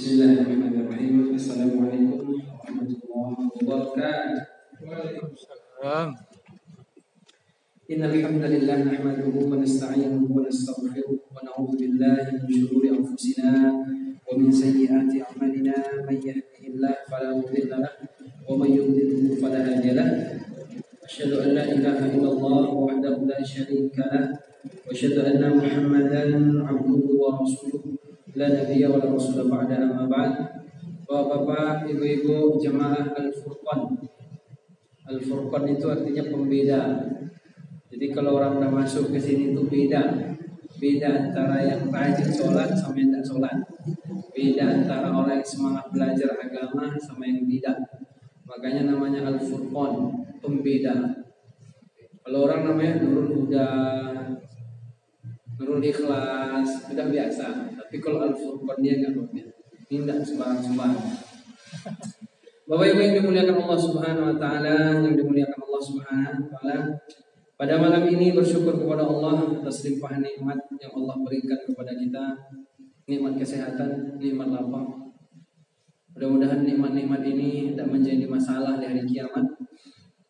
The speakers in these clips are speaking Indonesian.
Bismillahirrahmanirrahim. Assalamualaikum warahmatullahi wabarakatuh. Waalaikumsalam. Innal hamdalillah nahmaduhu wa nasta'inuhu wa nastaghfiruh wa na'udzu billahi min shururi anfusina wa min sayyiati a'malina. May yahdihillahu fala mudilla lahu wa may yudlil fala hadiya lahu. Asyhadu an la ilaha illallah wahdahu la syarika lahu wa asyhadu anna Muhammadan 'abduhu wa rasuluh. La nabiyya wa la rasula ba'da, amma ba'd. Bapak-bapak, ibu-ibu, jamaah Al-Furqan. Al-Furqan itu artinya pembeda. Jadi kalau orang udah masuk ke sini itu beda. Beda antara yang rajin sholat sama yang tidak sholat. Beda antara orang yang semangat belajar agama sama yang tidak. Makanya namanya Al-Furqan, pembeda. Kalau orang namanya Nurul Huda, Nurul Ikhlas, sudah biasa. Tapi kalau Al-Furqan dia nggak boleh. Ini tidak sembarang-sembarang. Bapak Ibu yang dimuliakan Allah Subhanahu Wa Taala, yang dimuliakan Allah Subhanahu Wa Taala, pada malam ini bersyukur kepada Allah atas limpahan nikmat yang Allah berikan kepada kita, nikmat kesehatan, nikmat lapang. Mudah-mudahan nikmat-nikmat ini tidak menjadi masalah di hari kiamat,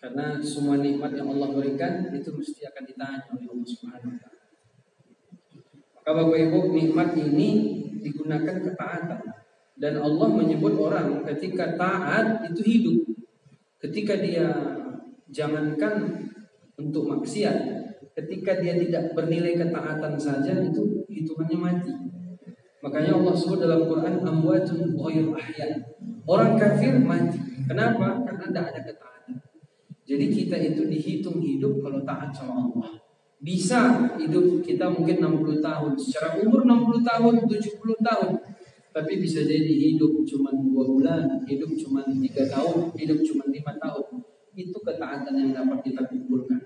karena semua nikmat yang Allah berikan itu mesti akan ditanya oleh Allah Subhanahu Wa Taala. Maka Bapak Ibu, nikmat ini digunakan ketaatan, dan Allah menyebut orang ketika taat itu hidup. Ketika dia jangankan untuk maksiat, ketika dia tidak bernilai ketaatan saja itu hitungannya mati. Makanya Allah sebut dalam Quran amwatun ghairu ahya. Orang kafir mati. Kenapa? Karena tidak ada ketaatan. Jadi kita itu dihitung hidup kalau taat sama Allah. Bisa hidup kita mungkin 60 tahun, secara umur 60 tahun, 70 tahun. Tapi bisa jadi hidup cuma 2 bulan, hidup cuma 3 tahun, hidup cuma 5 tahun. Itu ketaatan yang dapat kita kumpulkan.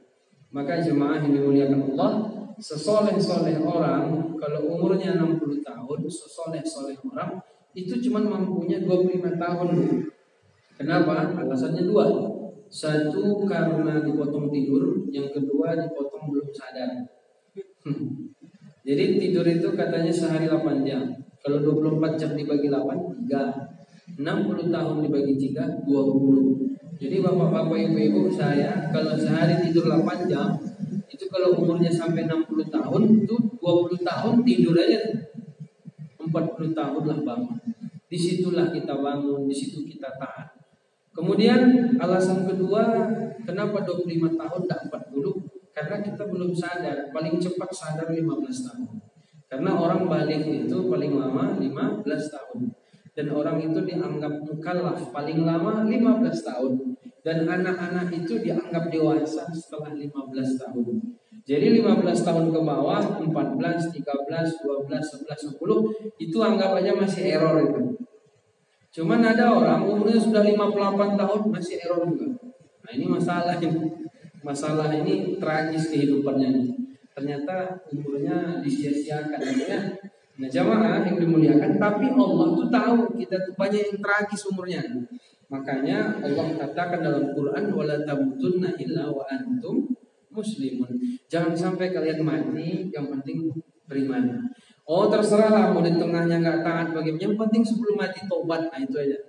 Maka jemaah yang dimuliakan Allah, sesoleh-soleh orang kalau umurnya 60 tahun, sesoleh-soleh orang itu cuma mampunya 25 tahun. Kenapa? Alasannya 2. Satu, karena dipotong tidur. Yang kedua, dipotong belum sadar. Jadi tidur itu katanya sehari 8 jam. Kalau 24 jam dibagi 8, 3. 60 tahun dibagi 3, 20. Jadi bapak-bapak, ibu-ibu saya, kalau sehari tidur 8 jam, itu kalau umurnya sampai 60 tahun, itu 20 tahun tidur aja. 40 tahun lah bangun. Disitulah kita bangun, disitu kita taat. Kemudian alasan kedua, kenapa 25 tahun tak 40? Karena kita belum sadar, paling cepat sadar 15 tahun. Karena orang balik itu paling lama 15 tahun. Dan orang itu dianggap mukallaf paling lama 15 tahun. Dan anak-anak itu dianggap dewasa setelah 15 tahun. Jadi 15 tahun ke bawah, 14, 13, 12, 11, 10, itu anggap aja masih error itu. Cuman ada orang umurnya sudah 58 tahun masih error juga. Nah ini masalah ini. Masalah ini tragis kehidupannya. Ternyata umurnya disia-siakan ya. Nah jamaah yang dimuliakan, tapi Allah tuh tahu kita tuh banyak yang tragis umurnya. Makanya Allah katakan dalam Quran, wala tamutunna illa wa antum muslimun. Jangan sampai kalian mati, yang penting beriman. Oh terserahlah mau di tengahnya nggak taat bagaimana, yang penting sebelum mati tobat. Nah itu aja.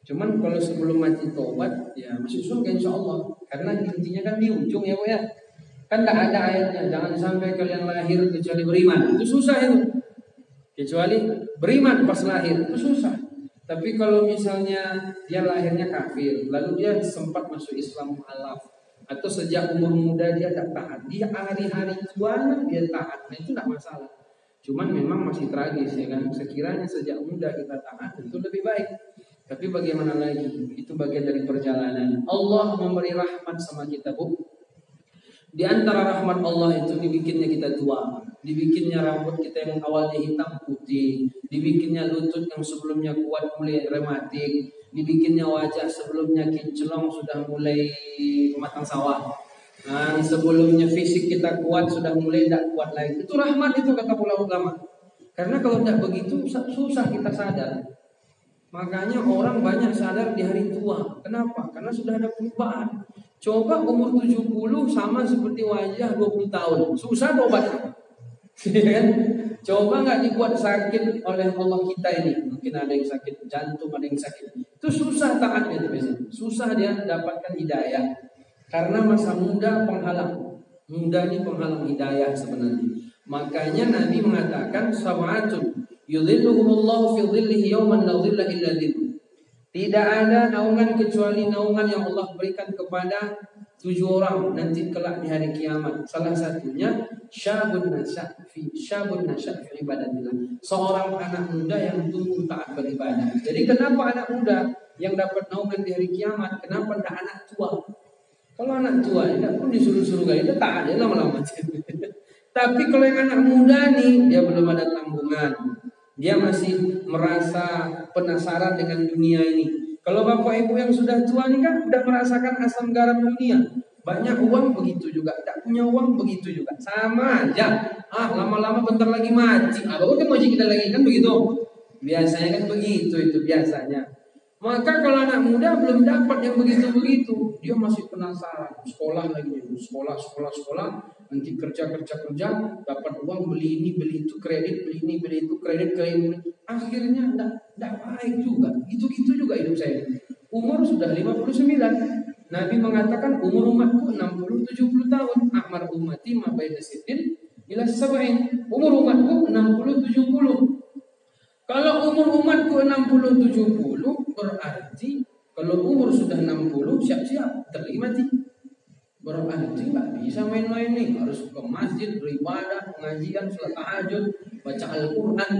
Cuman kalau sebelum mati tobat ya masuk surga insya Allah. Karena intinya kan di ujung ya Bu ya. Kan tak ada ayatnya jangan sampai kalian lahir kecuali beriman. Itu susah itu. Kecuali beriman pas lahir itu susah. Tapi kalau misalnya dia lahirnya kafir, lalu dia sempat masuk Islam mu'alaf, atau sejak umur muda dia tak taat, dia hari-hari tuanya dia taat, nah itu tidak masalah. Cuman memang masih tragis ya kan. Sekiranya sejak muda kita taat itu lebih baik. Tapi bagaimana lagi? Itu bagian dari perjalanan. Allah memberi rahmat sama kita Bu. Di antara rahmat Allah itu dibikinnya kita tua, dibikinnya rambut kita yang awalnya hitam putih, dibikinnya lutut yang sebelumnya kuat mulai rematik, dibikinnya wajah sebelumnya kinclong sudah mulai pematang sawah. Nah, sebelumnya fisik kita kuat sudah mulai tidak kuat lagi. Itu rahmat itu kata para ulama. Karena kalau tidak begitu susah kita sadar. Makanya orang banyak sadar di hari tua. Kenapa? Karena sudah ada perubahan. Coba umur 70 sama seperti wajah 20 tahun. Susah tobat. Kan? Coba nggak dibuat sakit oleh Allah kita ini. Mungkin ada yang sakit jantung, ada yang sakit. Itu susah taatnya itu biasanya. Susah dia dapatkan hidayah. Karena masa muda penghalang. Muda ini penghalang hidayah sebenarnya. Makanya Nabi mengatakan sab'atun yudhilluhumullahu fi dhillihi yawman la dhilla illa dhilluh. Tidak ada naungan kecuali naungan yang Allah berikan kepada 7 orang nanti kelak di hari kiamat. Salah satunya syabun nasya' fi ibadatillah. Seorang anak muda yang tumbuh taat beribadah. Jadi kenapa anak muda yang dapat naungan di hari kiamat? Kenapa tidak anak tua? Kalau anak tua tidak pun disuruh-suruh kali itu tak ada lama-lama. Tapi kalau yang anak muda nih dia belum ada tanggungan. Dia masih merasa penasaran dengan dunia ini. Kalau bapak ibu yang sudah tua nih kan udah merasakan asam garam dunia. Banyak uang begitu juga, tak punya uang begitu juga. Sama aja. Lama-lama bentar lagi mati. Baru kan mati kita lagi kan begitu. Biasanya kan begitu itu biasanya. Maka kalau anak muda belum dapat yang begitu-begitu, dia masih penasaran. Sekolah lagi, sekolah. Nanti kerja, dapat uang beli ini, beli itu, kredit, beli ini, beli itu, kredit. Akhirnya enggak baik juga. Gitu-gitu juga hidup saya. Umur sudah 59. Nabi mengatakan umur umatku 60-70 tahun. Ahmar ummati ma baina sittin ila sab'in. Umur umatku 60-70. Kalau umur umatku 60-70 berarti kalau umur sudah 60 siap-siap termati. Berarti nggak bisa main-main nih, harus ke masjid beribadah, pengajian, salat tahajud, baca Al-Quran.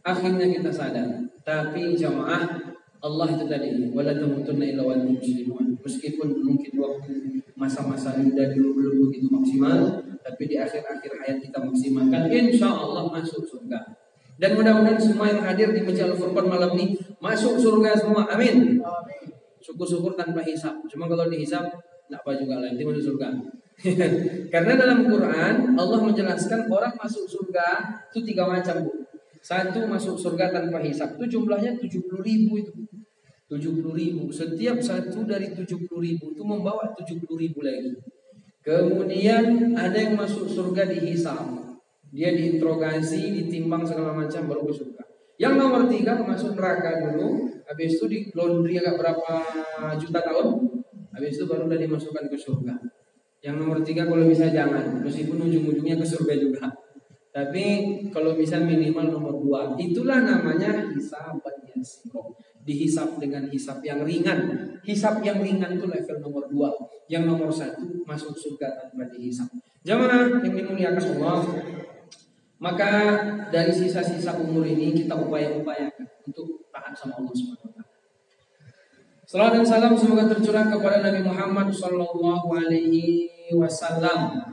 Akhirnya kita sadar. Tapi jamaah Allah itu tadi wala tamutunna illa wa antum muslimun. Meskipun mungkin waktu masa-masa muda dulu belum begitu maksimal, tapi di akhir-akhir hayat kita maksimalkan, insya Allah masuk surga. Dan mudah-mudahan semua yang hadir di Masjid Al-Furqan malam ini masuk surga semua. Amin. Syukur-syukur tanpa hisab. Cuma kalau dihisab enggak apa juga nanti masuk surga. Karena dalam Quran Allah menjelaskan orang masuk surga itu 3 macam, Bu. Satu masuk surga tanpa hisab. Itu jumlahnya 70.000 itu. 70.000. Setiap satu dari 70.000 itu membawa 70.000 lagi. Kemudian ada yang masuk surga dihisab. Dia diinterogasi, ditimbang segala macam baru ke surga. Yang nomor 3 masuk neraka dulu, habis itu di laundry agak berapa juta tahun, habis itu baru udah dimasukkan ke surga. Yang nomor 3 kalau bisa jangan, meskipun ujung-ujungnya ke surga juga. Tapi kalau bisa minimal nomor 2. Itulah namanya hisab yasir. Dihisab dengan hisab yang ringan. Hisab yang ringan itu level nomor 2. Yang nomor 1 masuk surga tanpa dihisab. Jamaah yang dimuliakan Allah. Maka dari sisa-sisa umur ini kita upaya-upayakan untuk taat sama Allah Subhanahu wa taala. Salawat dan salam semoga tercurah kepada Nabi Muhammad sallallahu alaihi wasallam.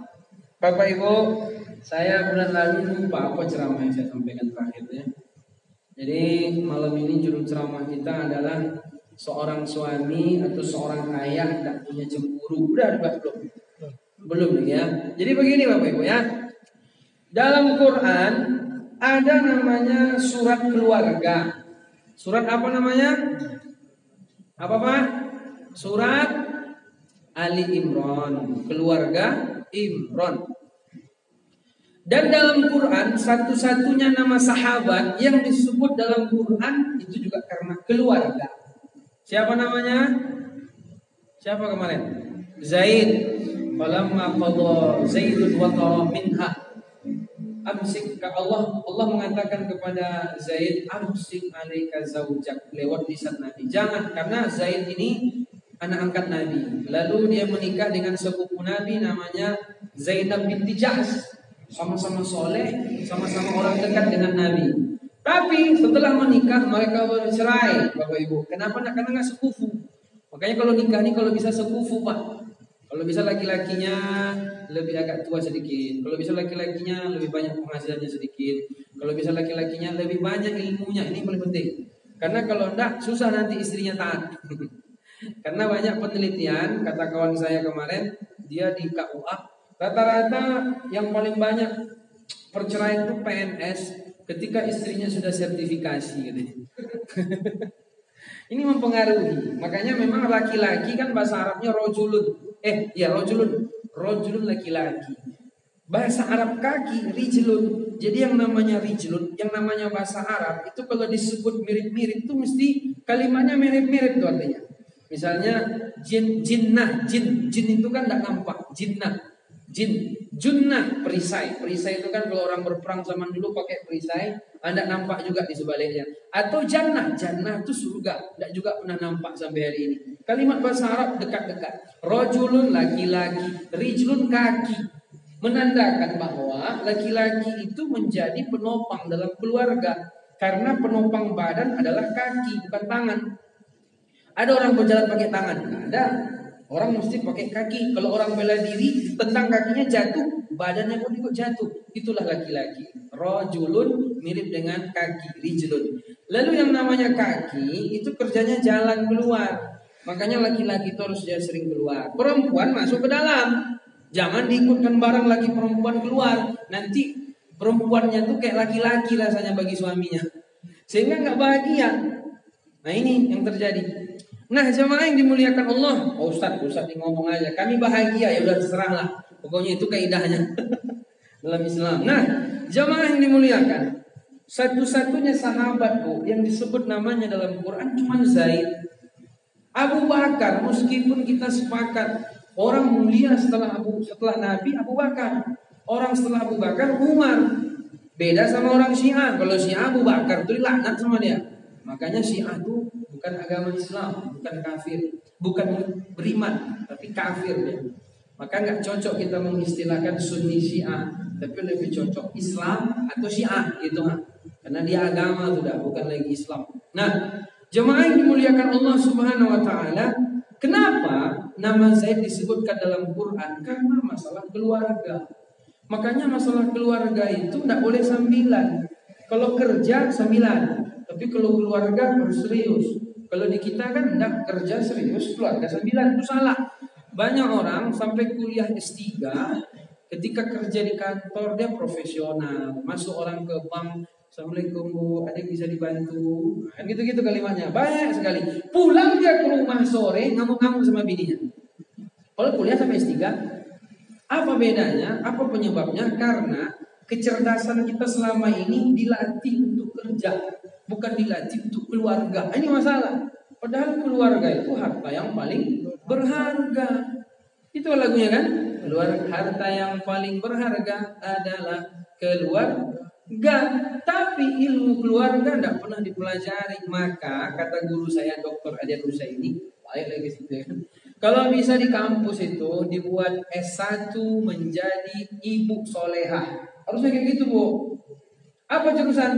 Bapak Ibu, saya bulan lalu lupa apa ceramah yang saya sampaikan terakhirnya. Jadi malam ini judul ceramah kita adalah seorang suami atau seorang ayah tidak punya cemburu. Udah belum? Belum ya. Jadi begini Bapak Ibu ya. Dalam Quran ada namanya surat keluarga. Surat apa namanya? Apa Pak? Surat Ali Imran. Keluarga Imran. Dan dalam Quran satu-satunya nama sahabat yang disebut dalam Quran itu juga karena keluarga. Siapa namanya? Siapa kemarin? Zaid. Falamma qada Zaidun wa tara minha amsik ka Allah mengatakan kepada Zaid amsik alaika zaujak lewat lisan Nabi. Jangan, karena Zaid ini anak angkat Nabi. Lalu dia menikah dengan sepupu Nabi namanya Zainab binti Jahsh. Sama-sama soleh, sama-sama orang dekat dengan Nabi. Tapi setelah menikah mereka bercerai, Bapak Ibu. Kenapa? Karena nggak sekufu. Makanya kalau nikah ini kalau bisa sekufu Pak. Kalau bisa laki-lakinya lebih agak tua sedikit. Kalau bisa laki-lakinya lebih banyak penghasilannya sedikit. Kalau bisa laki-lakinya lebih banyak ilmunya. Ini paling penting. Karena kalau enggak susah nanti istrinya taat. Karena banyak penelitian, kata kawan saya kemarin, dia di KUA, rata-rata yang paling banyak perceraian itu PNS ketika istrinya sudah sertifikasi gitu. Ini mempengaruhi. Makanya memang laki-laki kan bahasa Arabnya rojulun. Rojulun laki-laki. Bahasa Arab kaki rijlun. Jadi yang namanya rijlun, yang namanya bahasa Arab itu kalau disebut mirip-mirip itu mesti kalimatnya mirip-mirip tuh artinya. Misalnya jinnah, jin itu kan tidak nampak, jinnah. Junnah perisai itu kan kalau orang berperang zaman dulu pakai perisai, Anda nampak juga di sebaliknya. Atau jannah itu surga, tidak juga pernah nampak sampai hari ini. Kalimat bahasa Arab dekat-dekat. Rajulun laki-laki, rijlun kaki, menandakan bahwa laki-laki itu menjadi penopang dalam keluarga, karena penopang badan adalah kaki bukan tangan. Ada orang berjalan pakai tangan? Nggak ada. Orang mesti pakai kaki. Kalau orang bela diri, tentang kakinya jatuh, badannya pun ikut jatuh. Itulah laki-laki. Rajulun mirip dengan kaki, rijlun. Lalu yang namanya kaki itu kerjanya jalan keluar. Makanya laki-laki itu harus dia sering keluar. Perempuan masuk ke dalam. Jangan diikutkan barang lagi perempuan keluar. Nanti perempuannya tuh kayak laki-laki rasanya bagi suaminya, sehingga nggak bahagia. Nah ini yang terjadi. Nah jamaah yang dimuliakan Allah, Ustaz ngomong aja, kami bahagia, ya udah terserahlah. Pokoknya itu kaidahnya dalam Islam. Nah jamaah yang dimuliakan, satu-satunya sahabat yang disebut namanya dalam Quran cuma Zaid. Abu Bakar, meskipun kita sepakat orang mulia setelah Nabi Abu Bakar, orang setelah Abu Bakar Umar. Beda sama orang Syiah. Kalau Syiah Abu Bakar itu dilaknat sama dia. Makanya Syiah itu bukan agama Islam, bukan kafir, bukan beriman, tapi kafir ya. Maka nggak cocok kita mengistilahkan Sunni Syiah, tapi lebih cocok Islam atau Syiah gitu kan. Karena dia agama sudah, bukan lagi Islam. Nah, jemaah yang dimuliakan Allah Subhanahu wa taala, kenapa nama Zaid disebutkan dalam Quran? Karena masalah keluarga. Makanya masalah keluarga itu tidak boleh sambilan. Kalau kerja sambilan, tapi kalau keluarga harus serius. Kalau di kita kan tidak kerja serius, keluarga sambilan, itu salah. Banyak orang sampai kuliah S3, ketika kerja di kantor dia profesional. Masuk orang ke bank, Assalamualaikum Bu, ada yang bisa dibantu? Kan gitu-gitu kalimatnya, banyak sekali. Pulang dia ke rumah sore ngamuk-ngamuk sama bininya. Kalau kuliah sampai S3, apa bedanya? Apa penyebabnya? Karena kecerdasan kita selama ini dilatih untuk kerja, bukan dilatih untuk keluarga. Ini masalah. Padahal keluarga itu harta yang paling berharga. Itu lagunya kan? Harta yang paling berharga adalah keluarga. Tapi ilmu keluarga tidak pernah dipelajari. Maka kata guru saya Dr. Adian Husaini, baik lagi situ. Kalau bisa di kampus itu dibuat S1 menjadi ibu solehah. Harusnya kayak gitu Bu. Apa jurusan?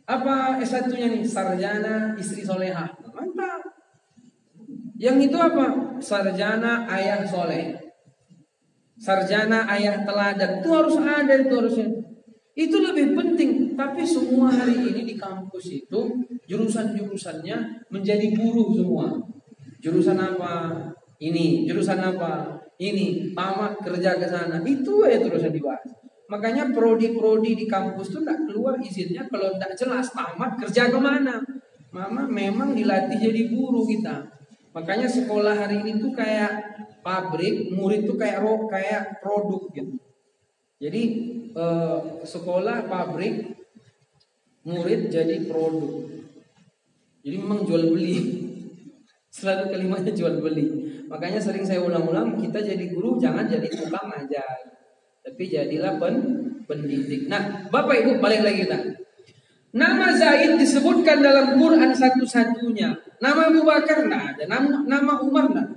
Apa S1-nya nih? Sarjana istri solehah. Mantap. Yang itu apa? Sarjana ayah soleh. Sarjana ayah teladan. Itu harus ada, itu harusnya. Itu lebih penting. Tapi semua hari ini di kampus itu jurusan-jurusannya menjadi guru semua. Jurusan apa? Ini. Jurusan apa? Ini. Tamat kerja ke sana. Itu ya terusan dibahas. Makanya prodi-prodi di kampus itu tidak keluar izinnya kalau tidak jelas tamat kerja kemana. Mama memang dilatih jadi guru kita. Makanya sekolah hari ini tuh kayak pabrik, murid tuh kayak produk gitu. Jadi sekolah pabrik, murid jadi produk. Jadi memang jual beli. Selalu kalimatnya jual beli. Makanya sering saya ulang-ulang, kita jadi guru jangan jadi tukang ajar, tapi jadilah pendidik. Nah, Bapak Ibu balik lagi kita. Nama Zaid disebutkan dalam Quran satu-satunya. Nama Abu Bakar tidak ada, nama Umar tidak.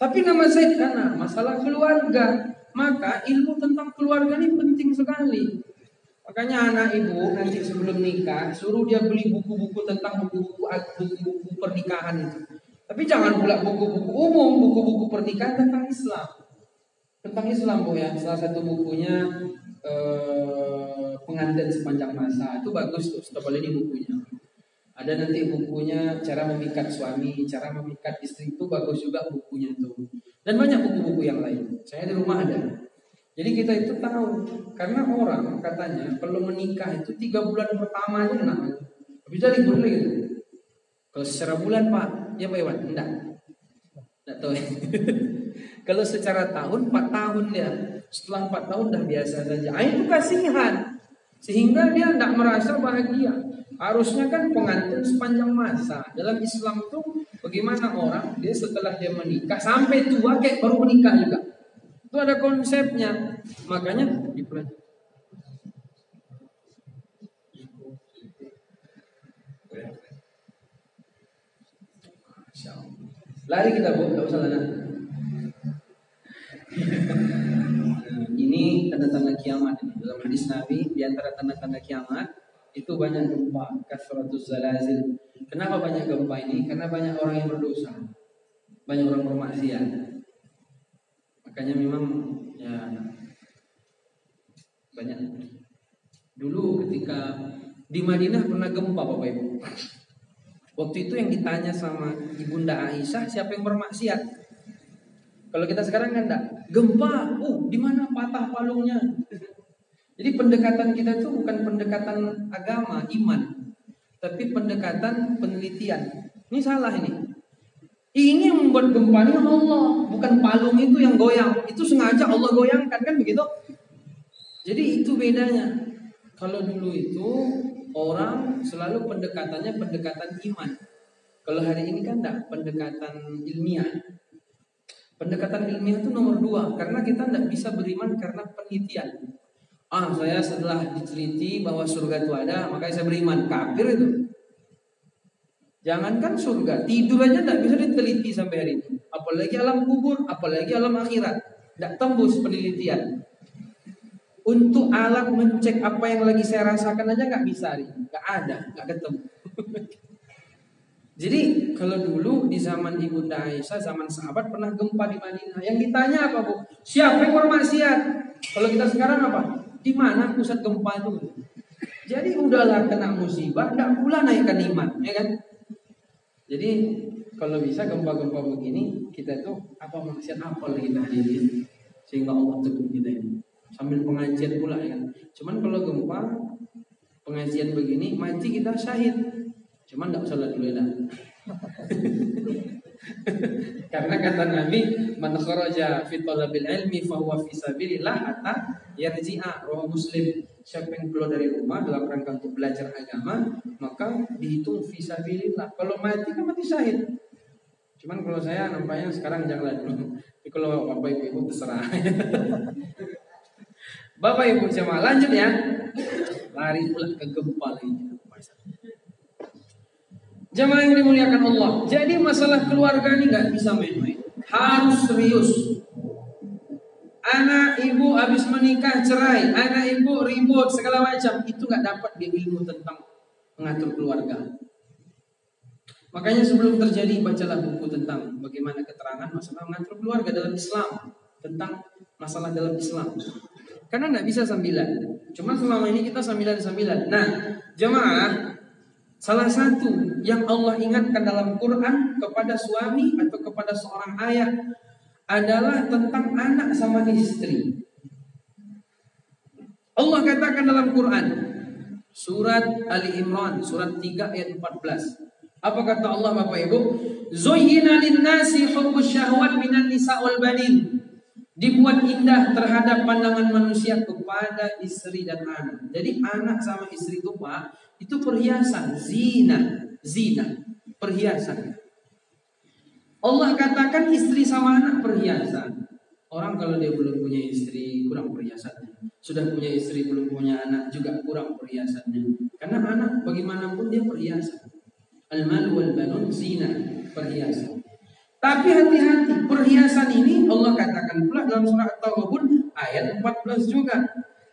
Tapi nama Zaid karena masalah keluarga. Maka ilmu tentang keluarga ini penting sekali. Makanya anak ibu nanti sebelum nikah suruh dia beli buku-buku tentang buku-buku pernikahan itu. Tapi jangan pula buku-buku umum, buku-buku pernikahan tentang Islam. Tentang Islam Bu ya. Salah satu bukunya Pengantin Sepanjang Masa. Itu bagus tuh, coba ini bukunya. Ada nanti bukunya cara memikat suami, cara memikat istri, itu bagus juga bukunya tuh. Dan banyak buku-buku yang lain. Saya di rumah ada. Jadi kita itu tahu. Karena orang katanya kalau menikah itu 3 bulan pertama itu enak. Bisa libur lagi. Kalau secara bulan Pak, ya Pak Iwan? Enggak tahu. Kalau secara tahun 4 tahun dia. Setelah 4 tahun dah biasa saja. Itu kasihan. Sehingga dia tidak merasa bahagia. Harusnya kan pengantin sepanjang masa. Dalam Islam itu bagaimana orang dia setelah dia menikah sampai tua kayak baru menikah juga. Itu ada konsepnya. Makanya dipelajari. Lari kita Bu, tidak usah lana. Ini tanda-tanda kiamat. Dalam hadis Nabi, di antara tanda-tanda kiamat itu banyak gempa, kasratus zalazil. Kenapa banyak gempa ini? Karena banyak orang yang berdosa, banyak orang bermaksiat. Makanya memang ya banyak. Dulu ketika di Madinah pernah gempa Bapak Ibu. Waktu itu yang ditanya sama Ibunda Aisyah, siapa yang bermaksiat? Kalau kita sekarang kan enggak. Gempa, di mana patah palungnya? Jadi pendekatan kita itu bukan pendekatan agama, iman, tapi pendekatan penelitian. Ini salah ini. Ini yang membuat gempa ini Allah, bukan palung itu yang goyang. Itu sengaja Allah goyangkan, kan begitu? Jadi itu bedanya. Kalau dulu itu orang selalu pendekatannya pendekatan iman. Kalau hari ini kan enggak, pendekatan ilmiah. Pendekatan ilmiah itu nomor 2, karena kita tidak bisa beriman karena penelitian. Saya setelah diteliti bahwa surga itu ada, makanya saya beriman. Kafir itu. Jangankan surga, tidur aja tidak bisa diteliti sampai hari ini. Apalagi alam kubur, apalagi alam akhirat. Tidak tembus penelitian. Untuk alat mencek apa yang lagi saya rasakan aja nggak bisa hari ini. Nggak ada, nggak ketemu. Jadi kalau dulu di zaman Ibunda Aisyah, zaman sahabat pernah gempa di Madinah. Yang ditanya apa Bu? Siapa yang bermaksiat? Kalau kita sekarang apa? Di mana pusat gempa itu? Jadi udahlah kena musibah, tidak pula naikkan iman, ya kan? Jadi kalau bisa gempa-gempa begini, kita tuh apa maksiat apa lagi kita hadirin sehingga Allah tegur kita ini. Sambil pengajian pula ya kan. Cuman kalau gempa pengajian begini mati kita syahid. Cuman enggak usah dulu ya. Karena kata Nabi, man kharaja fi talabil ilmi fa huwa fi sabilillah hatta yarji'a. Rawi Muslim. Siapa yang keluar dari rumah dalam rangka untuk belajar agama, maka dihitung fi sabilillah. Kalau mati kan mati syahid. Cuman kalau saya nampaknya sekarang janganlah dulu. Tapi kalau Bapak Ibu terserah. Bapak Ibu jemaah lanjut ya. Lari pula ke gempa lagi. Jemaah yang dimuliakan Allah. Jadi masalah keluarga ini nggak bisa main-main. Harus serius. Anak ibu habis menikah cerai, anak ibu ribut segala macam, itu nggak dapat dia ilmu tentang mengatur keluarga. Makanya sebelum terjadi bacalah buku tentang bagaimana keterangan masalah mengatur keluarga dalam Islam, tentang masalah dalam Islam. Karena nggak bisa sambilan. Cuma selama ini kita sambilan-sambilan. Nah, jemaah, salah satu yang Allah ingatkan dalam Quran kepada suami atau kepada seorang ayah adalah tentang anak sama istri. Allah katakan dalam Quran, surat Ali Imran, surat 3 ayat 14. Apa kata Allah Bapak Ibu? Zuyyina lin-nasi hubbus syahwat minan nisa wal banin. Dibuat indah terhadap pandangan manusia kepada istri dan anak. Jadi anak sama istri itu Pak, itu perhiasan, zina, perhiasan. Allah katakan istri sama anak perhiasan. Orang kalau dia belum punya istri kurang perhiasannya. Sudah punya istri belum punya anak juga kurang perhiasannya. Karena anak bagaimanapun dia perhiasan. Al-mal wal banun zina, perhiasan. Tapi hati-hati, perhiasan ini Allah katakan pula dalam surah At-Taghabun ayat 14 juga.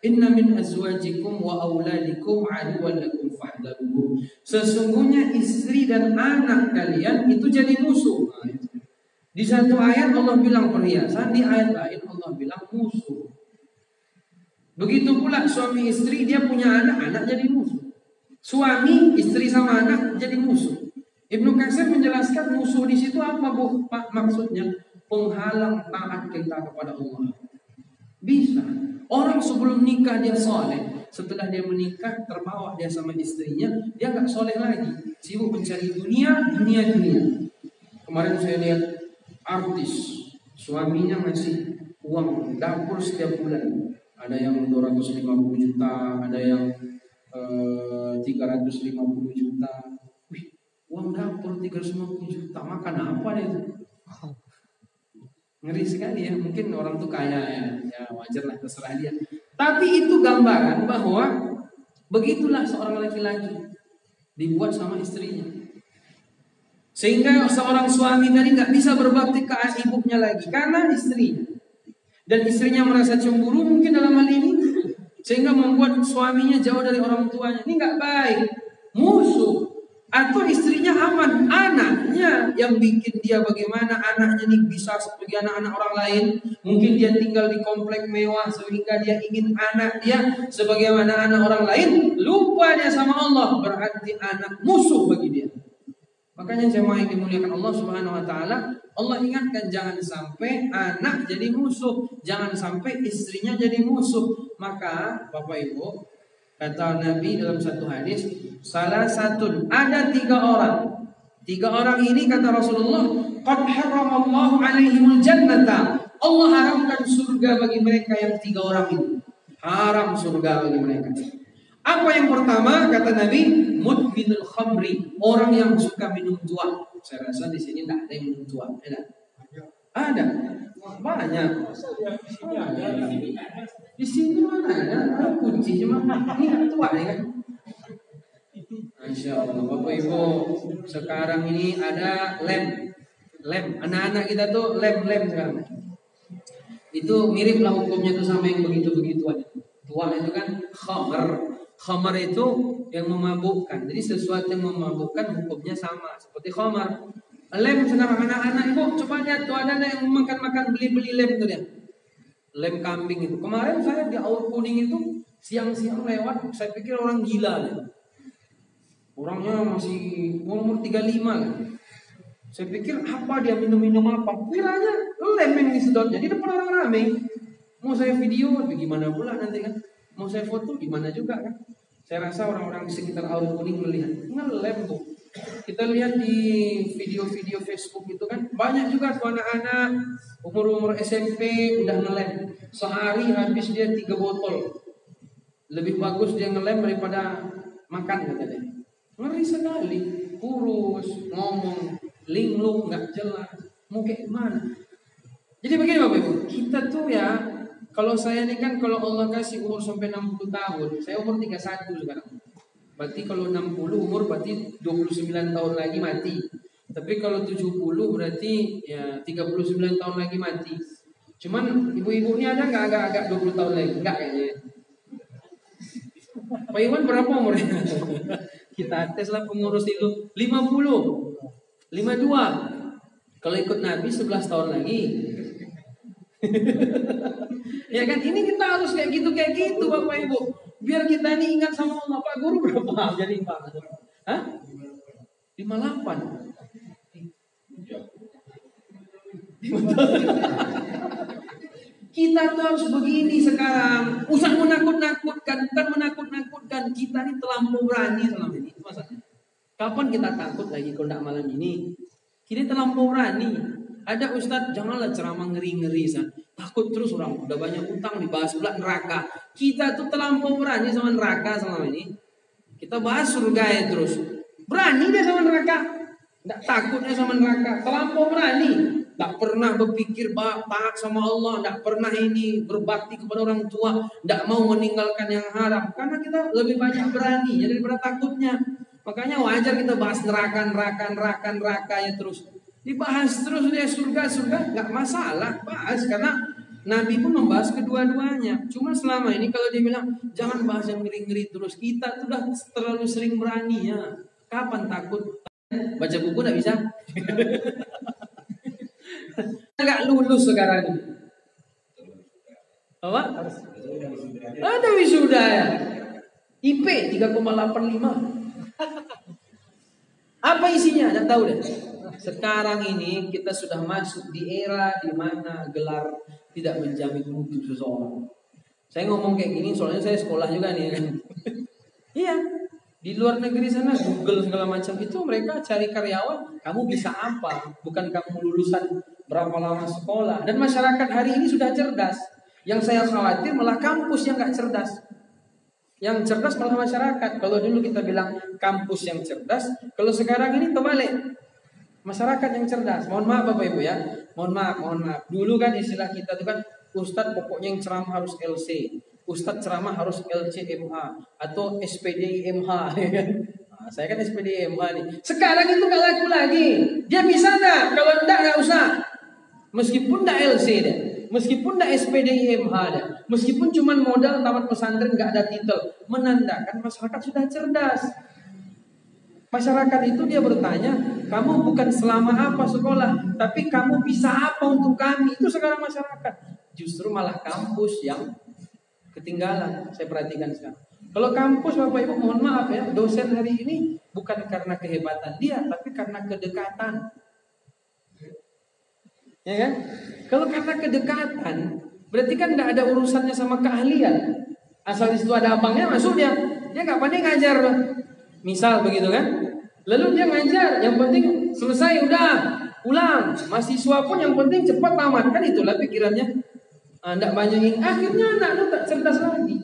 Inna min azwajikum wa auladikum aduwwan lakum fahdharuhum. Sesungguhnya istri dan anak kalian itu jadi musuh. Di satu ayat Allah bilang perhiasan, di ayat lain Allah bilang musuh. Begitu pula suami istri, dia punya anak jadi musuh. Suami, istri sama anak jadi musuh. Ibnu Katsir menjelaskan musuh di situ apa Bu? Maksudnya penghalang taat kita kepada Allah. Bisa. Orang sebelum nikah dia soleh, setelah dia menikah terbawa dia sama istrinya, dia nggak soleh lagi, sibuk mencari dunia. Kemarin saya lihat artis suaminya ngasih uang dapur setiap bulan. Ada yang 250 juta, ada yang 350 juta. Wih, uang dapur 350 juta, makan apa itu? Ngeri sekali ya. Mungkin orang tuh kaya ya, ya wajar lah, terserah dia. Tapi itu gambaran bahwa begitulah seorang laki-laki dibuat sama istrinya. Sehingga seorang suami tadi nggak bisa berbakti ke ibunya lagi karena istrinya. Dan istrinya merasa cemburu mungkin dalam hal ini, sehingga membuat suaminya jauh dari orang tuanya. Ini nggak baik. Musuh. Atau istrinya aman, anaknya yang bikin dia bagaimana anaknya nih bisa seperti anak-anak orang lain. Mungkin dia tinggal di komplek mewah sehingga dia ingin anak dia sebagaimana anak orang lain. Lupa dia sama Allah, berarti anak musuh bagi dia. Makanya jemaah yang dimuliakan Allah Subhanahu wa taala, Allah ingatkan jangan sampai anak jadi musuh, jangan sampai istrinya jadi musuh. Maka Bapak Ibu, kata Nabi dalam satu hadis, salah satu ada 3 orang. 3 orang ini kata Rasulullah, qad haramallahu alaihimul jannata. Allah haramkan surga bagi mereka yang 3 orang ini. Haram surga bagi mereka. Apa yang pertama kata Nabi? Mudminul khamri, orang yang suka minum tua. Saya rasa di sini tidak ada yang minum tua, ada? Ada, banyak. Di sini mana ada? Ada kunci cuma ini tua ya kan? Masya Allah, Bapak Ibu, sekarang ini ada lem. Anak-anak kita tuh lem sekarang. Itu mirip lah hukumnya tuh sama yang begitu-begituan. Tua itu kan khamar. Khamar itu yang memabukkan. Jadi sesuatu yang memabukkan hukumnya sama seperti khamar. Lem sekarang anak-anak ibu coba lihat tuh ada yang makan beli lem tuh dia. Lem kambing itu. Kemarin saya di Aur Kuning itu siang-siang lewat, saya pikir orang gila ya. Orangnya masih umur 35 kan. Saya pikir apa dia minum apa? Kiranya lem yang disedot. Jadi depan orang ramai. Mau saya video gimana pula nanti kan? Mau saya foto gimana juga kan? Saya rasa orang-orang di sekitar Aur Kuning melihat ngelem bu. Kita lihat di video-video Facebook itu kan banyak juga tuh anak-anak umur SMP udah ngelem. Sehari habis dia 3 botol. Lebih bagus dia ngelem daripada makan katanya. Ngeri sekali. Kurus, ngomong, linglung, nggak jelas. Mau kayak mana? Jadi begini Bapak Ibu, kita tuh ya, kalau saya ini kan kalau Allah kasih umur sampai 60 tahun, saya umur 31 sekarang. Berarti kalau 60 umur berarti 29 tahun lagi mati. Tapi kalau 70 berarti ya 39 tahun lagi mati. Cuman ibu-ibu ini ada nggak agak 20 tahun lagi? Enggak kayaknya. Pak Iwan berapa umurnya? Kita tes lah pengurus itu 50, 52. Kalau ikut Nabi 11 tahun lagi. Ya kan ini kita harus kayak gitu Bapak Ibu. Biar kita ini ingat sama Allah. Pak Guru berapa? Jadi Pak. Hah? 58. Kita tuh harus begini sekarang. Usah menakut-nakutkan, bukan menakut-nakutkan. Kita ini terlampau berani selama ini. Itu masalahnya. Kapan kita takut lagi kalau tidak malam ini? Kita terlampau berani. Ada Ustadz, janganlah ceramah ngeri-ngeri. Takut terus orang, udah banyak utang dibahas pula neraka. Kita tuh terlampau berani sama neraka selama ini. Kita bahas surga ya terus. Berani dia sama neraka. Tidak takutnya sama neraka. Terlampau berani. Tak pernah berpikir taat sama Allah, tak pernah ini berbakti kepada orang tua, tak mau meninggalkan yang haram. Karena kita lebih banyak berani daripada takutnya. Makanya wajar kita bahas neraka ya terus. Dibahas terus dia surga, nggak masalah, bahas karena Nabi pun membahas kedua-duanya. Cuma selama ini kalau dia bilang jangan bahas yang ngeri-ngeri terus, kita sudah terlalu sering berani ya. Kapan takut? Baca buku nggak bisa. Nggak lulus sekarang ini. Apa? Ada wisuda ya. IP 3,85. Apa isinya? Nggak tahu deh. Sekarang ini kita sudah masuk di era di mana gelar tidak menjamin mutu seseorang. Saya ngomong kayak gini soalnya saya sekolah juga nih kan. Iya. Di luar negeri sana Google segala macam itu mereka cari karyawan, kamu bisa apa? Bukan kamu lulusan berapa lama sekolah. Dan masyarakat hari ini sudah cerdas. Yang saya khawatir malah kampus yang nggak cerdas. Yang cerdas malah masyarakat. Kalau dulu kita bilang kampus yang cerdas, kalau sekarang ini terbalik. Masyarakat yang cerdas. Mohon maaf Bapak Ibu ya. Mohon maaf. Dulu kan istilah kita itu kan Ustadz pokoknya yang ceramah harus LC. Ustadz ceramah harus LCMH atau SPDIMH. Nah, saya kan SPDIMH nih. Sekarang itu nggak laku lagi. Dia bisa nggak? Kalau nggak usah. Meskipun nggak LC deh. Meskipun nggak SPDIMH deh. Meskipun cuma modal tamat pesantren nggak ada titel. Menandakan masyarakat sudah cerdas. Masyarakat itu dia bertanya, kamu bukan selama apa sekolah, tapi kamu bisa apa untuk kami. Itu sekarang masyarakat. Justru malah kampus yang ketinggalan. Saya perhatikan sekarang. Kalau kampus Bapak Ibu mohon maaf ya, dosen hari ini bukan karena kehebatan dia, tapi karena kedekatan. Ya kan? Kalau karena kedekatan, berarti kan tidak ada urusannya sama keahlian. Asal di situ ada abangnya masuk dia nggak pandai ngajar. Misal begitu kan? Lalu dia ngajar, yang penting selesai udah pulang. Mahasiswa pun yang penting cepat tamat, kan itulah pikirannya. Tidak banyak ini. Akhirnya anak itu tak cerdas lagi,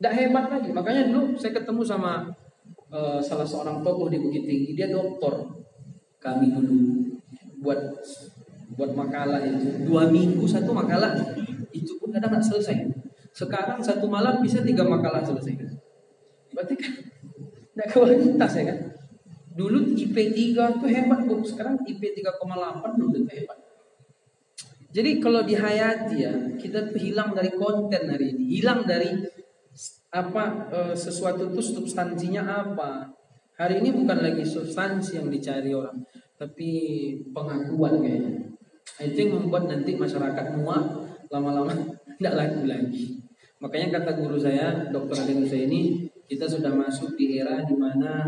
tidak hebat lagi. Makanya dulu saya ketemu sama salah seorang tokoh di Bukit Tinggi, dia doktor. Kami dulu buat makalah itu 2 minggu 1 makalah, itu pun kadang nggak selesai. Sekarang 1 malam bisa 3 makalah selesai. Berarti kan tidak kualitas ya kan. Dulu IP 3 itu hebat Bu, sekarang IP 3,8 belum tentu hebat. Jadi kalau dihayati ya, kita tuh hilang dari konten hari ini, hilang dari sesuatu itu substansinya apa. Hari ini bukan lagi substansi yang dicari orang, tapi pengakuan kayaknya. Itu yang membuat nanti masyarakat muak, lama-lama tidak laku lagi. Makanya kata guru saya, Dr. Adin Husaini, kita sudah masuk di era di mana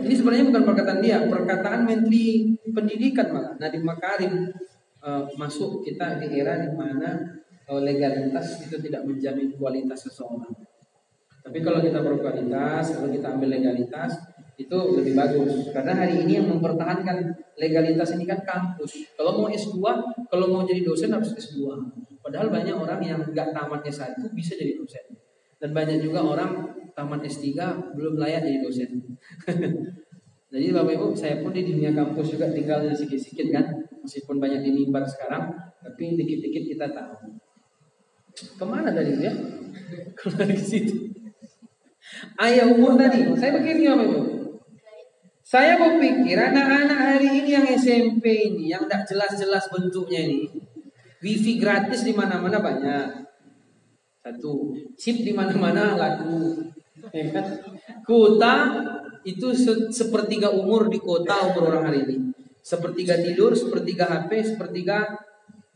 ini sebenarnya bukan perkataan dia, perkataan Menteri Pendidikan malah Nadiem Makarim. Masuk kita di era di mana legalitas itu tidak menjamin kualitas seseorang. Tapi kalau kita berkualitas, kalau kita ambil legalitas, itu lebih bagus. Karena hari ini yang mempertahankan legalitas ini kan kampus. Kalau mau S2, kalau mau jadi dosen harus S2. Padahal banyak orang yang nggak tamat S1 bisa jadi dosen. Dan banyak juga orang tamat S3 belum layak jadi dosen. Jadi Bapak Ibu, saya pun di dunia kampus juga tinggalnya sedikit-sedikit kan. Meskipun banyak di mimbar sekarang, tapi dikit-dikit kita tahu. Kemana tadi ya? Kembali ke situ. Ayah umur tadi, saya begini Bapak Ibu. Saya berpikir anak-anak hari ini yang SMP ini, yang tidak jelas-jelas bentuknya ini, wifi gratis di mana-mana banyak. 1, chip di mana-mana laku. Ya kan? Kuota itu sepertiga umur di kota umur orang hari ini. Sepertiga tidur, sepertiga HP, sepertiga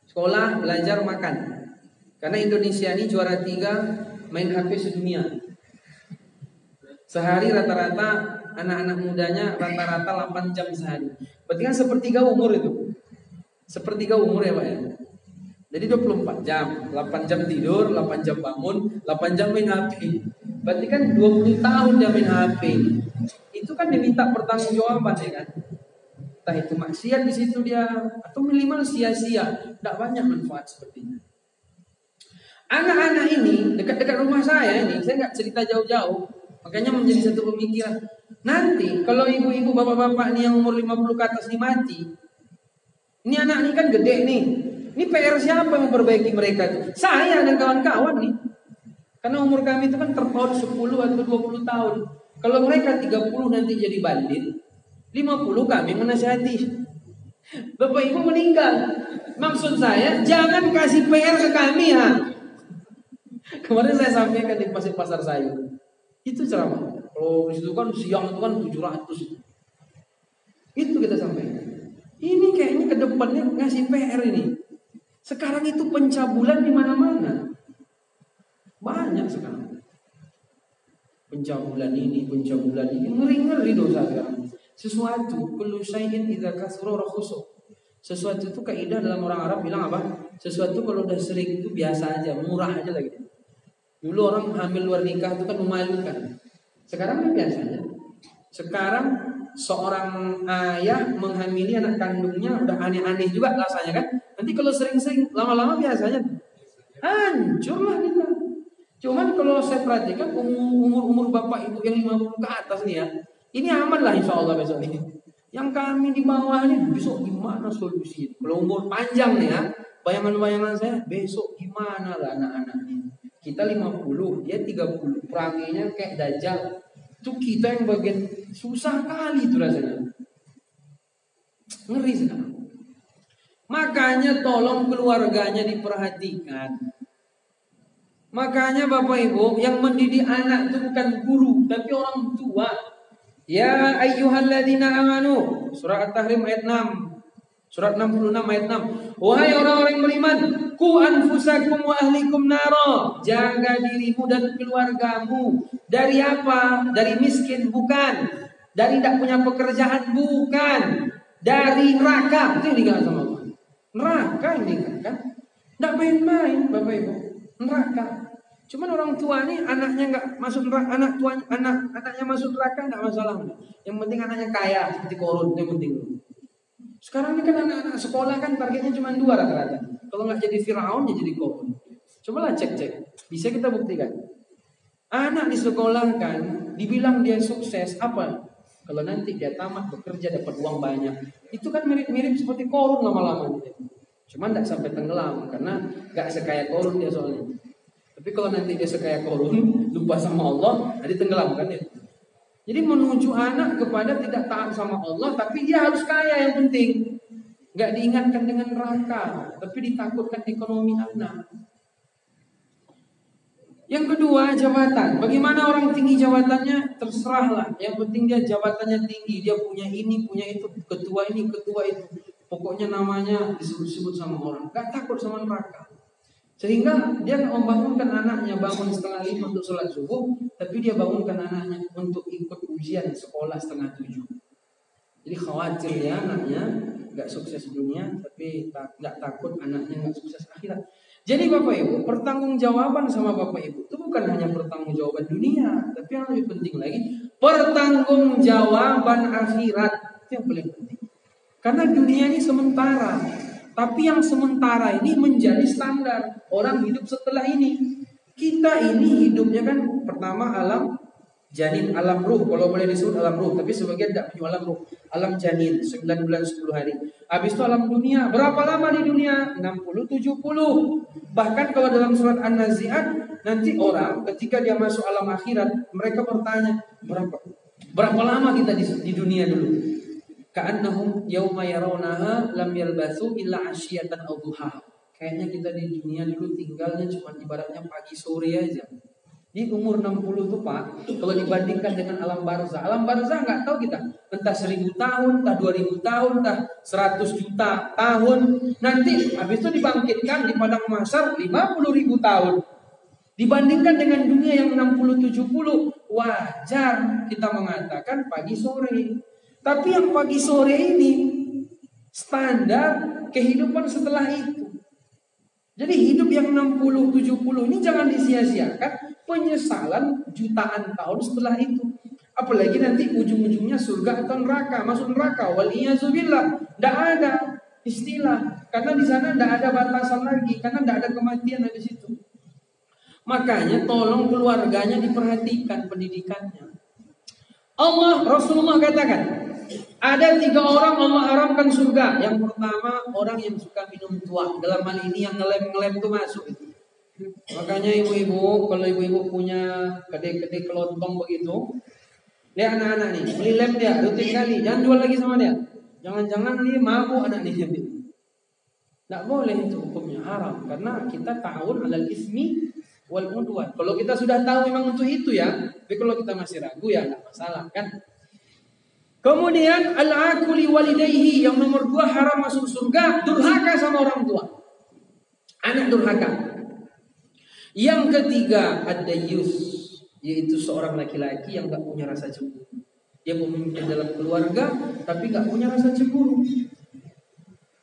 sekolah, belajar, makan. Karena Indonesia ini juara 3 main HP sedunia. Sehari rata-rata anak-anak mudanya rata-rata 8 jam sehari. Berarti kan sepertiga umur itu. Sepertiga umur ya Pak ya. Jadi 24 jam, 8 jam tidur, 8 jam bangun, 8 jam main HP. Berarti kan 20 tahun dia main HP. Itu kan diminta pertanggungjawaban ya kan. Entah itu maksiat di situ dia atau minimal sia-sia, tidak banyak manfaat sepertinya. Anak-anak ini dekat-dekat rumah saya ini, saya nggak cerita jauh-jauh, makanya menjadi satu pemikiran. Nanti kalau ibu-ibu, bapak-bapak nih yang umur 50 ke atas nih mati, ini anak ini kan gede nih, ini PR siapa yang memperbaiki mereka itu? Saya dan kawan-kawan nih, karena umur kami itu kan terpaut 10 atau 20 tahun. Kalau mereka 30 nanti jadi bandit, 50 kami menasihati. Bapak Ibu meninggal. Maksud saya jangan kasih PR ke kami ya. Kemarin saya sampaikan di pasar sayur. Itu ceramah. Kalau di situ kan siang itu kan 700. Itu kita sampaikan. Ini kayaknya ke depannya ngasih PR ini. Sekarang itu pencabulan di mana-mana. Banyak sekarang. Pencabulan ini, ngeri-ngeri dosa sekarang. Sesuatu kullu syai'in idza kasura rakhusu. Sesuatu itu kaidah dalam orang Arab bilang apa? Sesuatu kalau udah sering itu biasa aja, murah aja lagi. Dulu orang hamil luar nikah itu kan memalukan. Sekarang kan biasa aja. Sekarang seorang ayah menghamili anak kandungnya udah aneh-aneh juga rasanya kan. Nanti kalau sering-sering lama-lama biasanya hancurlah kita. Cuman kalau saya perhatikan umur bapak ibu yang 50 ke atas nih ya, ini aman lah insya Allah besok nih. Yang kami di bawah ini besok gimana solusinya? Kalau umur panjang nih ya, bayangan-bayangan saya besok gimana lah anak-anaknya. Kita 50, dia 30, peranginya kayak Dajjal. Itu kita yang bagian susah kali itu rasanya. Ngeri sekali. Makanya tolong keluarganya diperhatikan. Makanya Bapak Ibu yang mendidik anak itu bukan guru tapi orang tua. Ya ayyuhalladzina amanu, surah At-Tahrim ayat 6. Surat 66 ayat 6. Wahai orang-orang yang beriman, ku anfusakum wa ahlikum naro. Jaga dirimu dan keluargamu. Dari apa? Dari miskin bukan. Dari tidak punya pekerjaan bukan. Dari neraka. Itu yang dikatakan sama Allah. Neraka yang dikatakan. Tidak main-main Bapak Ibu. Neraka. Cuman orang tua nih anaknya nggak masuk neraka, anaknya masuk neraka nggak masalah. Yang penting anaknya kaya seperti Korun, yang penting. Sekarang ini kan anak-anak sekolah kan targetnya cuma 2 rata-rata. Kalau nggak jadi Firaun ya jadi Korun. Cobalah cek-cek, bisa kita buktikan. Anak di sekolah kan dibilang dia sukses apa? Kalau nanti dia tamat bekerja dapat uang banyak, itu kan mirip-mirip seperti Korun lama-lama. Cuman nggak sampai tenggelam karena nggak sekaya Korun dia soalnya. Tapi kalau nanti dia sekaya Korun, lupa sama Allah, nanti tenggelam kan ya. Jadi menuju anak kepada tidak taat sama Allah, tapi dia harus kaya yang penting. Nggak diingatkan dengan neraka, tapi ditakutkan ekonomi anak. Yang kedua, jabatan. Bagaimana orang tinggi jabatannya? Terserahlah. Yang penting dia jabatannya tinggi, dia punya ini, punya itu, ketua ini, ketua itu. Pokoknya namanya disebut-sebut sama orang. Nggak takut sama neraka. Sehingga dia membangunkan anaknya bangun 6:30 untuk sholat subuh, tapi dia bangunkan anaknya untuk ikut ujian sekolah 6:30. Jadi khawatir ya anaknya nggak sukses dunia, tapi nggak takut anaknya nggak sukses akhirat. Jadi Bapak Ibu, pertanggungjawaban sama Bapak Ibu itu bukan hanya pertanggungjawaban dunia, tapi yang lebih penting lagi pertanggungjawaban akhirat. Itu yang paling penting. Karena dunia ini sementara. Tapi yang sementara ini menjadi standar orang hidup setelah ini. Kita ini hidupnya kan pertama alam janin, alam ruh. Kalau boleh disebut alam ruh, tapi sebagian tidak punya alam ruh. Alam janin 9 bulan 10 hari. Habis itu alam dunia. Berapa lama di dunia? 60-70. Bahkan kalau dalam surat An-Nazi'at nanti orang ketika dia masuk alam akhirat, mereka bertanya, berapa lama kita di dunia dulu? Ka'annahum yauma yarawnaha lam yalbatsu illa 'ashiyatan aw duhaha. Kayaknya kita di dunia dulu tinggalnya cuma ibaratnya pagi sore aja. Di umur 60 tuh Pak, kalau dibandingkan dengan alam barzah. Alam barzah enggak tahu kita, entah 1000 tahun, entah 2000 tahun, entah 100 juta tahun. Nanti habis itu dibangkitkan di padang mahsyar 50.000 tahun. Dibandingkan dengan dunia yang 60-70, wajar kita mengatakan pagi sore. Tapi yang pagi sore ini standar kehidupan setelah itu. Jadi hidup yang 60-70 ini jangan disia-siakan. Penyesalan jutaan tahun setelah itu. Apalagi nanti ujung-ujungnya surga atau neraka. Masuk neraka. Waliyazubillah. Tidak ada istilah. Karena di sana tidak ada batasan lagi. Karena tidak ada kematian di situ. Makanya tolong keluarganya diperhatikan pendidikannya. Rasulullah katakan, ada 3 orang Allah haramkan surga. Yang pertama orang yang suka minum tua. Dalam hal ini yang ngelem-ngelem itu masuk. Makanya ibu-ibu, kalau ibu-ibu punya kedai-kedai kelontong begitu, lihat anak-anak nih, beli lem dia rutin kali, jangan jual lagi sama dia. Jangan-jangan dia mabuk anak nih. Tidak boleh, itu hukumnya haram. Karena kita ta'awun 'alal ismi wal udwan. Kalau kita sudah tahu memang untuk itu ya, tapi kalau kita masih ragu ya tidak masalah kan. Kemudian al-aquli walidayhi, yang nomor 2 haram masuk surga, durhaka sama orang tua. Anak durhaka. Yang ketiga ad-dayyus, yaitu seorang laki-laki yang enggak punya rasa cemburu. Dia pemimpin dalam keluarga tapi enggak punya rasa cemburu.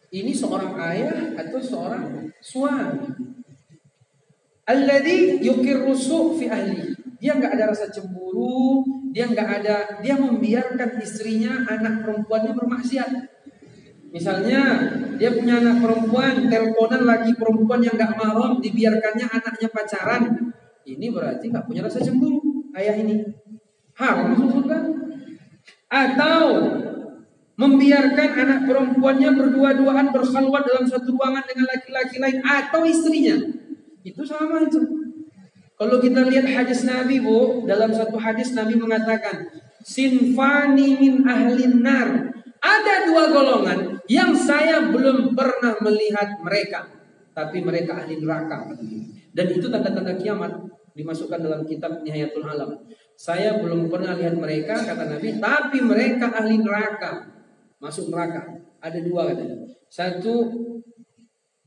Ini seorang ayah atau seorang suami. Alladzi yuqirru su' fi ahli. dia nggak ada rasa cemburu, dia membiarkan istrinya, anak perempuannya bermaksiat. Misalnya dia punya anak perempuan, teleponan lagi perempuan yang nggak mahram, dibiarkannya anaknya pacaran. Ini berarti nggak punya rasa cemburu ayah ini. Haram masuk surga. Atau membiarkan anak perempuannya berdua-duaan berkhalwat dalam satu ruangan dengan laki-laki lain atau istrinya, itu sama itu. Kalau kita lihat hadis Nabi, Bu, dalam satu hadis Nabi mengatakan, sinfani min ahlin nar. Ada dua golongan yang saya belum pernah melihat mereka, tapi mereka ahli neraka. Dan itu tanda-tanda kiamat, dimasukkan dalam kitab Nihayatul Alam. Saya belum pernah lihat mereka, kata Nabi, tapi mereka ahli neraka, masuk neraka. Ada dua katanya. Satu,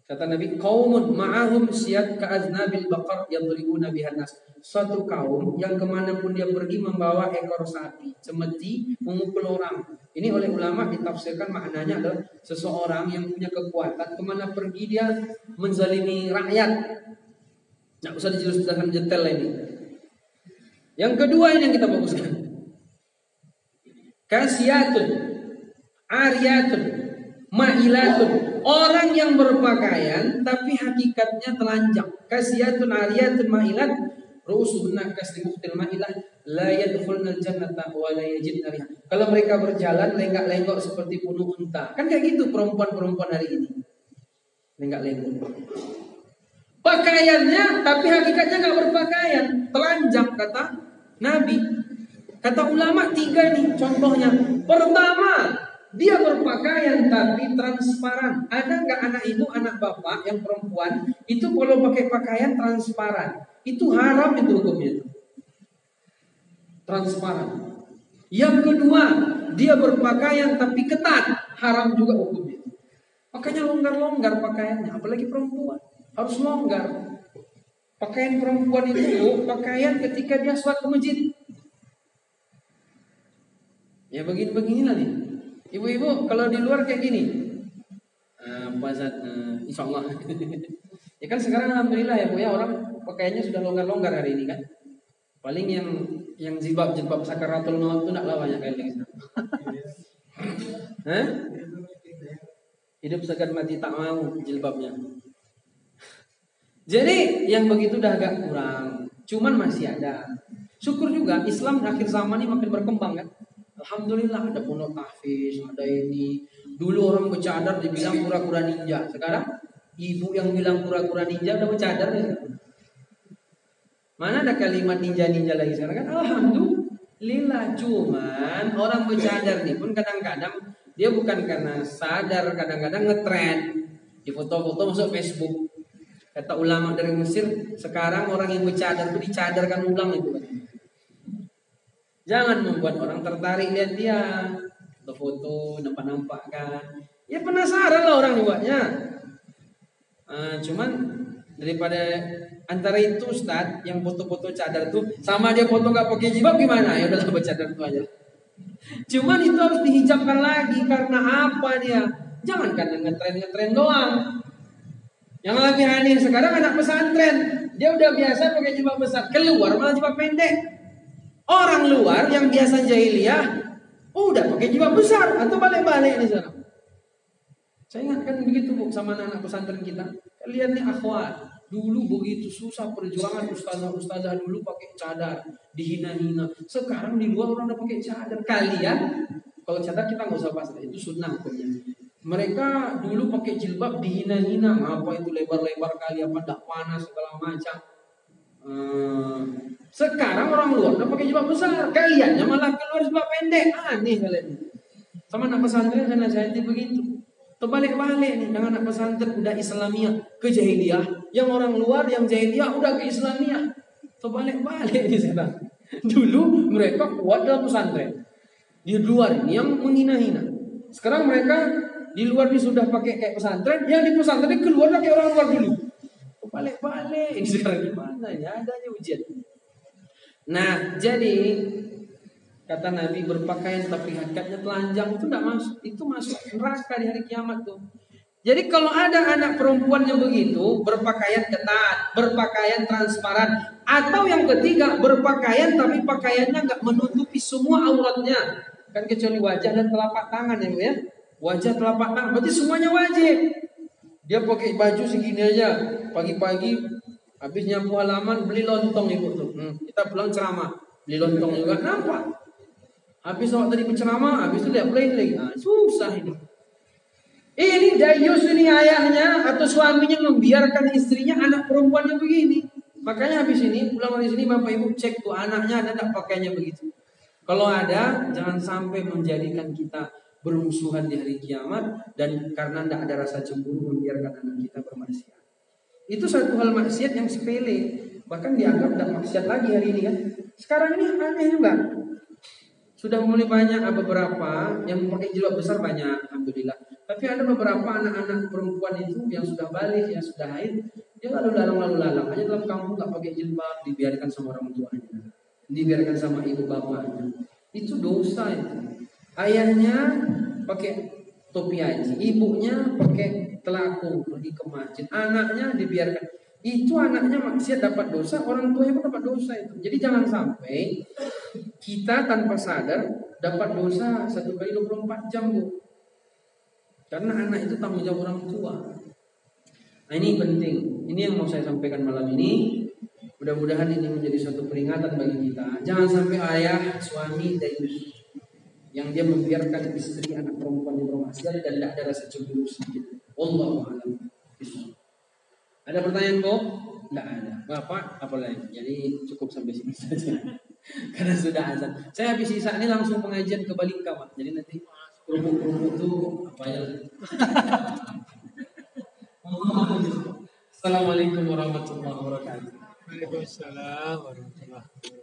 kata Nabi, qaumun ma'ahum siyad ka'aznabil baqar yadribuna bihan nas. Suatu kaum yang kemanapun dia pergi membawa ekor sapi, cemeti, memukul orang. Ini oleh ulama ditafsirkan maknanya adalah seseorang yang punya kekuatan, kemana pergi dia menzalimi rakyat. Nggak usah dijelaskan detail ini. Yang kedua ini yang kita fokuskan. Kasiyatun, ariyatun, ma'ilatun. Orang yang berpakaian tapi hakikatnya telanjang. Kasiyatun, ariyatun, ma'ilat. Ru'usuhunna kasri muhtil ma'ilah la yadkhulnal jannata wa la yajidna riha. Kalau mereka berjalan lenggak-lenggok seperti punuk unta. Kan kayak gitu perempuan-perempuan hari ini. Lenggak-lenggok. Pakaiannya tapi hakikatnya nggak berpakaian, telanjang kata Nabi. Kata ulama tiga nih contohnya. Pertama, dia berpakaian tapi transparan. Ada nggak anak ibu, anak bapak yang perempuan itu kalau pakai pakaian transparan? Itu haram itu hukumnya. Transparan. Yang kedua, dia berpakaian tapi ketat, haram juga hukumnya. Makanya longgar-longgar pakaiannya, apalagi perempuan. Harus longgar. Pakaian perempuan itu pakaian ketika dia sholat ke masjid. Ya beginilah nih. Ibu-ibu kalau di luar kayak gini. Insya Allah. Ya kan sekarang alhamdulillah ya Bu ya, orang pakaiannya sudah longgar-longgar hari ini kan. Paling yang jilbab sakaratul maut itu enggak banyak kayak lagi sekarang. Hah? Hidup segan mati tak mau jilbabnya. Jadi yang begitu udah agak kurang. Cuman masih ada. Syukur juga Islam akhir zaman ini makin berkembang kan. Alhamdulillah ada pondok tahfiz, ada ini. Dulu orang bercadar dibilang kura-kura ninja. Sekarang ibu yang bilang kura-kura ninja udah bercadar ya. Mana ada kalimat ninja-ninja lagi sekarang kan? Alhamdulillah. Cuman orang bercadar nih pun kadang-kadang dia bukan karena sadar, kadang-kadang ngetrend di foto-foto masuk Facebook. Kata ulama dari Mesir, sekarang orang yang bercadar itu dicadarkan ulang itu. Jangan membuat orang tertarik lihat dia. Foto nampak-nampakkan. Ya penasaran lah orang buatnya. Cuman daripada antara itu Ustaz yang foto-foto cadar tuh sama dia foto nggak pakai jilbab gimana? Ya udahlah bercadar itu aja. Cuman itu harus dihijabkan lagi karena apa dia? Jangan karena ngetren doang. Yang lagi aneh sekarang anak pesantren, dia udah biasa pakai jilbab besar, keluar malah jilbab pendek. Orang luar yang biasa jahiliyah udah pakai jilbab besar atau balik-balik di sana. Saya ingatkan begitu Bu sama anak pesantren kita. Kalian nih akhwat, dulu begitu susah perjuangan ustazah dulu pakai cadar, dihina-hina. Sekarang di luar orang udah pakai cadar. Kalian kalau cadar kita nggak usah bahas, itu sunnah hukumnya. Mereka dulu pakai jilbab dihina-hina, apa itu lebar-lebar kali, apa tak panas segala macam. Sekarang orang luar udah pakai jilbab besar, kaliannya malah keluar jilbab pendek. Aneh kalian. Sama anak pesantren saya nasihati begitu. Terbalik-balik nih dengan anak pesantren udah Islamiyah ke jahiliyah, yang orang luar yang jahiliyah udah ke Islamiyah. Terbalik-balik nih sekarang. Dulu mereka kuat dalam pesantren, di luar ini yang menghina-hina. Sekarang mereka di luar ini sudah pakai kayak pesantren, yang di pesantren keluar kayak orang luar dulu. Balik-balik ini sekarang gimana? Ya adanya ujian. Nah, jadi kata Nabi berpakaian tapi hakikatnya telanjang itu tidak masuk, itu masuk neraka di hari kiamat tuh. Jadi kalau ada anak perempuan yang begitu berpakaian ketat, berpakaian transparan, Atau yang ketiga, berpakaian tapi pakaiannya nggak menutupi semua auratnya. Kan kecuali wajah dan telapak tangan ya, Bu ya. Wajah telapak tangan, berarti semuanya wajib. Dia pakai baju segini aja, pagi-pagi habis nyapu halaman beli lontong ibu tuh. Kita pulang ceramah, beli lontong juga nampak. Habis waktu tadi berceramah, habis itu lihat play lagi. Nah, susah ini. Ini dayus ini ayahnya atau suaminya membiarkan istrinya anak perempuannya begini. Makanya habis ini pulang dari sini Bapak Ibu cek tuh anaknya ada tak pakainya begitu. Kalau ada, jangan sampai menjadikan kita bermusuhan di hari kiamat dan karena tidak ada rasa cemburu membiarkan anak kita bermaksiat. Itu satu hal maksiat yang sepele, bahkan dianggap tidak maksiat lagi hari ini kan. Sekarang ini aneh juga. Sudah mulai banyak beberapa yang pakai jilbab besar banyak, alhamdulillah. Tapi ada beberapa anak-anak perempuan itu yang sudah balik, yang sudah haid, dia lalu lalang aja dalam kampung nggak pakai jilbab, dibiarkan sama orang tuanya, dibiarkan sama ibu bapaknya. Itu dosa itu. Ayahnya pakai topi haji, ibunya pakai telakung pergi ke masjid, anaknya dibiarkan. Itu anaknya maksiat dapat dosa, orang tuanya pun dapat dosa itu. Jadi jangan sampai kita tanpa sadar dapat dosa 1 kali 24 jam, Bu. Karena anak itu tanggung jawab orang tua. Nah ini penting. Ini yang mau saya sampaikan malam ini. Mudah-mudahan ini menjadi suatu peringatan bagi kita. Jangan sampai ayah, suami, dayus yang dia membiarkan istri anak perempuan yang bermaksiat dan tidak ada rasa cemburu sedikit. Wallahu a'lam. Ada pertanyaan kok? Tidak ada. Bapak apa lagi? Jadi cukup sampai sini saja. Karena sudah azan. Saya habis sisa ini langsung pengajian ke Balingka, Pak. Jadi nanti kerupuk-kerupuk itu apa ya? Assalamualaikum warahmatullahi wabarakatuh. Waalaikumsalam warahmatullahi wabarakatuh.